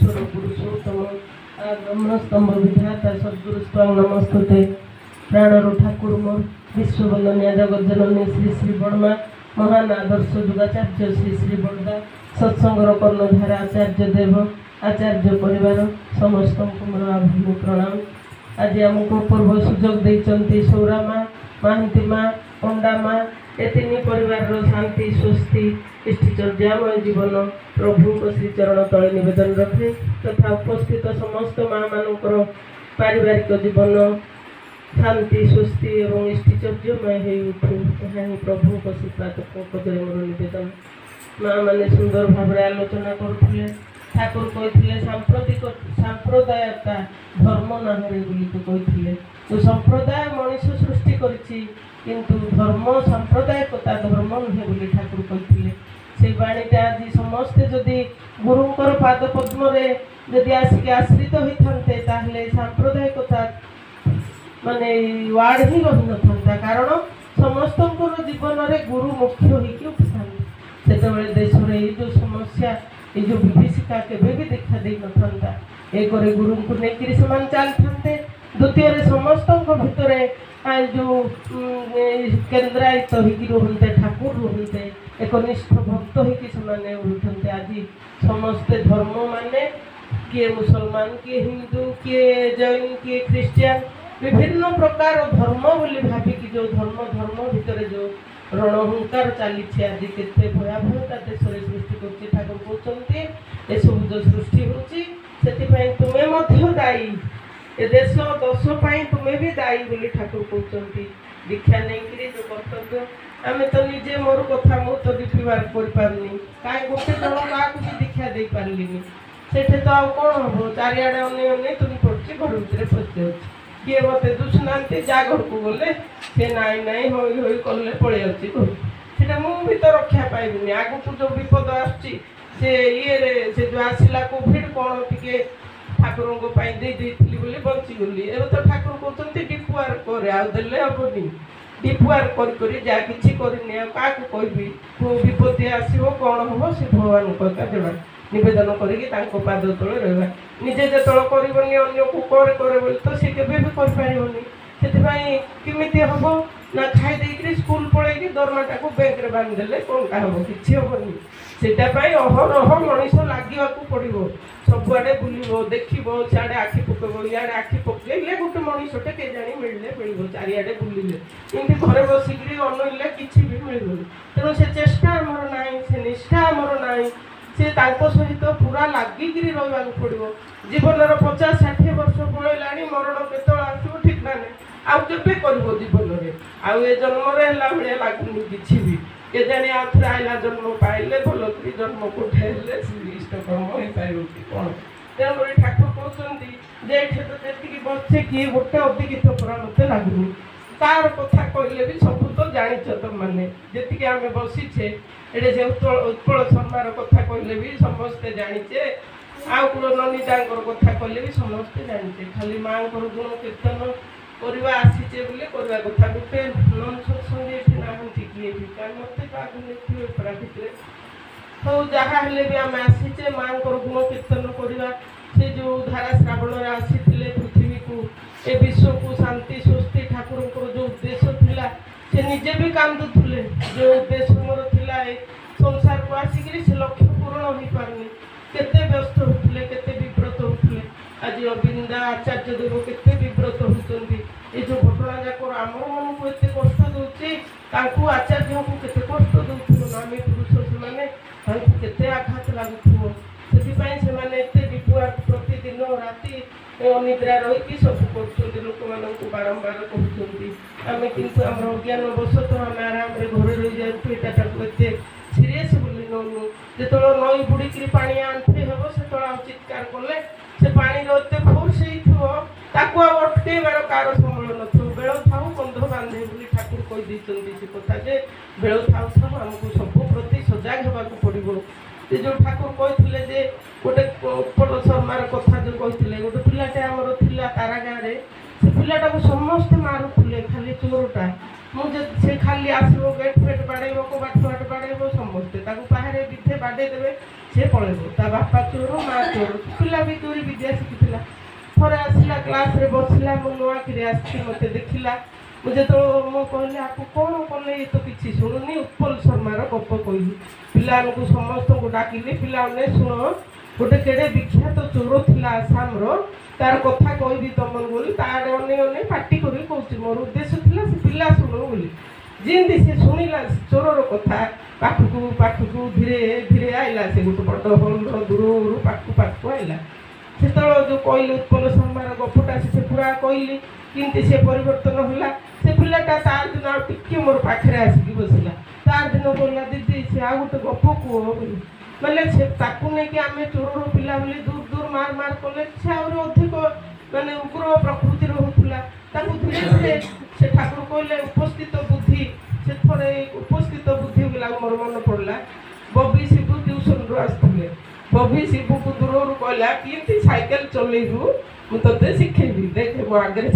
ईश्वर पुरुषोत्तम ब्रह्मस्तंभ विधाता सद्गुरु स्वांग नमस्तुते। प्राणर ठाकुर मोर विश्ववंदनीय जगत जननी श्री श्री बर्मा महान आदर्श युगाचार्य श्री श्री बड़दा सत्संगर कर्णधारा आचार्य देव आचार्य परिवार समस्त मोर आभूमि प्रणाम। आज आमको पूर्व सुजोग देइचंती सौरा माँ महांती माँ पंडा माँ ए तीन परिवार शांति स्वस्ति इष्टिचर्यामय जीवन प्रभु को श्री चरण तले निवेदन रखे तथा उपस्थित समस्त माँ मानकर पारिवारिक जीवन शांति स्वस्ति एवं इष्टिचर्यमय हो उठू यहाँ प्रभु को श्रीपादपदे मोर निवेदन। माँ मैंने सुंदर भाव आलोचना करुले ठाकुर कही सांप्रतिक सांप्रदायता धर्म नाहरे बोली कही तो संप्रदाय मनीष सृष्टि किंतु धर्म सांप्रदायिकता धर्म नुहे बोली ठाकुर कही से बाणीटा आज समस्ते जदि गुरुंकर पाद पद्म जदि आसिक आश्रित होते ताहले सांप्रदायिकता माने वार्ड ही रही न कारण समस्त जीवन में गुरु मुख्य होगी उठा से देश में ये जो समस्या ये जो विभीषिका केवे भी देखा दे न एक गुरु को लेकर से चलते द्वितीय समस्त भितर जो केन्द्रायित होते ठाकुर रुहते एक निष्ठ भक्त होते रुहते आज समस्ते धर्म माने किए मुसलमान किए हिंदू किए जैन किए ख्रीस्टियान विभिन्न प्रकार धर्म बोली भाविकी जो धर्म धर्म भितर जो रणहुंकार चली आज केते भयावहता देश में सृष्टि कर ठाकुर कहते ये सब जो सृष्टि होती तुम्हें दायी ए देश दोष तुम्हें भी दायी बोली ठाकुर कहते दीक्षा नहीं जो कर्तव्य आम तो निजे मोर कथा मु तो विवाह करनी कहीं गोटे जन क्या भी दीक्षा दे पारे से तो आ कौन हम चारिआडे अने तुम पड़े घर भितर पशि किए मत दुष्णा जा घर को गले से नाई नाई हई हई कले पलि आसी घर से भी तो रक्षा पाइबी आगू जो विपद आसची से जो आसला कोविड कौन टे ठाकुर बोली बचीगली एवं तो ठाकुर कहते डिपुआर करे आदे हेनी डिपुआर कर जा कि क्या कहबी को विपत्ति आसो कौन हम से भगवान को देवा निवेदन करी पाद तले रहा निजे जो करनी अन्न को करे बोली तो सी के से किमिति हम ना खाई देकर स्कूल पलैकी दरमाटा को बैंक रे बांधिदेले कौन का हम कि हेनी से अहरह मनीष लगे पड़ो सबुआड़े बुल देख सियाड़े आखि पकेब इे आखि पकड़े गोटे मनीषटे के जानी मिलने मिल चारिआडे बुलिले इमती घरे बसिक अनइले कि भी मिलूनी तेणु से चेष्टा आमर ना से निष्ठा आमर ना से सहित पूरा लगिक रहा पड़ो जीवन 50-60 वर्ष पलैला मरण केत आसो ठीक ना नहीं आगे कर जीवन में आउ ए जन्म है भाया लगुनि कि भी के जाने आउे आईला जन्म पाइले भल कर जन्म को इष्टकर्म हो पार कि कौन तेणुक ठाकुर कहते ये बचे किए गोटे अधिकित पूरा मत लगुनि तार कथा कहले भी सब तो जाच तुम मैंने जी आम बसीचे ये से उत्पल शर्मार कथा कहले भी समस्ते जाचे आउ ननीता कथा कहले भी समस्ते जाचे खाली माँ गुण कीर्तन करवा आसीचे बोले करवा कथा गोटे नन सत्संग नहांती किए भी मत आगे प्राकृत तो जहाँ भी आम आसीचे माँ गुण कीर्तन करवा से जो धारा श्रावण आसी पृथ्वी को ए विश्व को शांति स्वस्ति ठाकुर जो उद्देश्य थिला से निजे भी कांदुले जो उद्देश्य मोर थिला संसार को आसिक से लक्ष्य पूरण हो पारनी केते व्यस्त होते केते विव्रत होते आज अबिंदा आचार्य देव केते विव्रत होती ये जो घटना जाक आम मन को एत कष्ट दूसरी आचार्य को केते कष्ट दूर नामी पुरुष से केते आघात लगुव से विपुआ प्रतिदिन राति अनिद्रा रही सब कर लोक मान बारंबार कहते आम कितु आम अज्ञान बसत आम आराम घर रही जाऊँ एटाक एत सीरीयस बोली नौनु जो नई बुड़ी पा आंठे हम से चित्कार कले से पानी एत फोर्स हो अटकैबार कार संबल न बेल था बंध बांधे बोली ठाकुर कही से कथा जे बेल था आमको सब प्रति सजग होगा पड़ो से जो ठाकुर कहते गोटे उत्पल शर्मार कथा जो कहते गोटे पिलाटे आमर थिला तारा गाँव से पिलाटा को समस्ते मारुले खाली चोरटा से खाली आसो गेट फेट बाड़े कबाट फट बाड़े समस्ते बाहर विधे बाड़े देवे से पलैब ता बापा चोर माँ चोर पिला भी चोरी विद्या शिखिला थरे आसला क्लास रे बसला मो नुआ कि मत देखला मुझे तो मो कहले आपको कौन कले ये तो किसी शुणुनी उत्पल शर्मार गप कहली पिला समस्त को डाकिली पिला शुण गोटे केड़े विख्यात चोर थिला आसाम रो तार कथा कहबी तुमन बोली तार अने अने पार्टी करी कहूँ मोर उद्देश्य थिला से पिला शुणु बोली जिंदी से शुणिला चोर कथा पाखक धीरे धीरे आइला से गोटे बड़ हल दूर पाखक आइला से जो कहले उत्पल शर्मार गपटा से पूरा कहली किंतु से परिवर्तन होला से पिलाटा तार दिन आ टिके मोर पाखरे आसिक बसला तार दिन बोला दीदी से आ गोटे गप कह बोली मतलब से ताकू नहीं कि आम चोर पिला बोली दूर दूर मार मार कले से आहरी अधिक माने उग्र प्रकृतिर होता धीरे धीरे से ठाकुर कहले उपस्थित बुद्धि से थोड़े उपस्थित बुद्धि बोला मोर मन पड़ला बबी शिबू ट्यूशन रू आसते बबी शिबू को दूर कहला कि साइकेल चलू मुझे शिखेबी देख मो आगे